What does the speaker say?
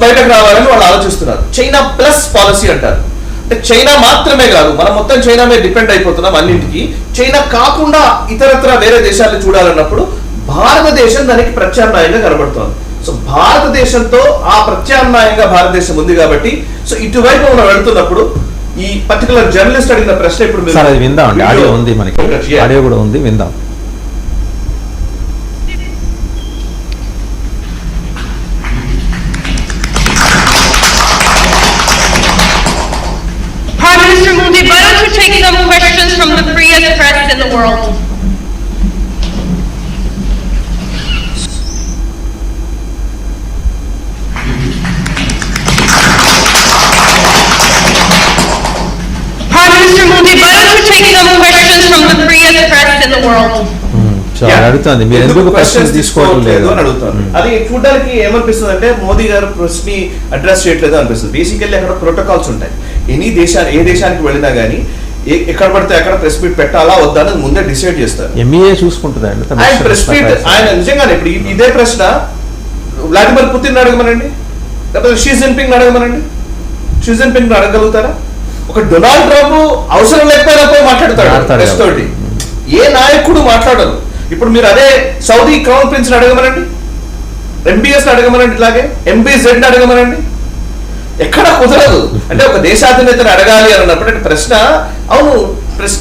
బయటకు రావాలని వాళ్ళు ఆలోచిస్తున్నారు. చైనా ప్లస్ పాలసీ అంటారు. అంటే చైనా మాత్రమే కాదు, మనం మొత్తం చైనా మీద డిపెండ్ అయిపోతున్నాం అన్నింటికి. చైనా కాకుండా ఇతరత్ర వేరే దేశాలను చూడాలన్నప్పుడు భారతదేశం దానికి ప్రత్యామ్నాయంగా కనబడుతోంది. సో భారతదేశంతో ఆ ప్రత్యామ్నాయంగా భారతదేశం ఉంది కాబట్టి సో ఇటువైపు మనం వెళ్తున్నప్పుడు ఈ పర్టికులర్ జర్నలిస్ట్ అడిగిన ప్రశ్న ఇప్పుడు విందాం అండి. ఆడియో ఉంది, మనకి ఆడియో కూడా ఉంది, విందాం. Prime Minister Modi, why don't you take some questions from the freest press in the world? Prime Minister Modi, why don't you take some questions from the freest press in the world? అడుగుతుంది మీరు ఎందుకు questions తీసుకోవట్లేదు అని అడుగుతాను. అది చూడడానికి ఏమనిపిస్తుంది అంటే మోదీ గారు ప్రశ్న అడ్రస్ చేయట్లేదు అనిపిస్తుంది. బేసికల్లీ అక్కడ ప్రోటోకాల్స్ ఉంటాయి. ఏ దేశానికి వెళ్ళినా కానీ ఎక్కడ పడితే అక్కడ ప్రెస్ మీట్ పెట్టాలా వద్దా అని ముందే డిసైడ్ చేస్తారు. ఎంఈఏ చూసుకుంటుంది ఆయన ప్రెస్ మీట్ ఆయన నిజంగానే ఇప్పుడు ఇదే ప్రశ్న వ్లాదిమిర్ పుతిన్ అడగమనండి, లేకపోతే షీ జిన్పింగ్ అడగమనండి. షీ జిన్పింగ్ అడగలుగుతారా? ఒక డొనాల్డ్ ట్రంప్ అవసరం లేకపోయినా పోయి మాట్లాడతాడు ప్రెస్ తోటి. ఏ నాయకుడు మాట్లాడరు. ఇప్పుడు మీరు అదే సౌదీ క్రౌన్ ప్రిన్స్ అడగమనండి, ఎంబీఎస్ అడగమనండి, ఇట్లాగే ఎంబీజెడ్ అడగమనండి. ఎక్కడ కుదరదు. అంటే ఒక దేశాధినేతను అడగాలి అని అన్నప్పుడు ప్రశ్న అవును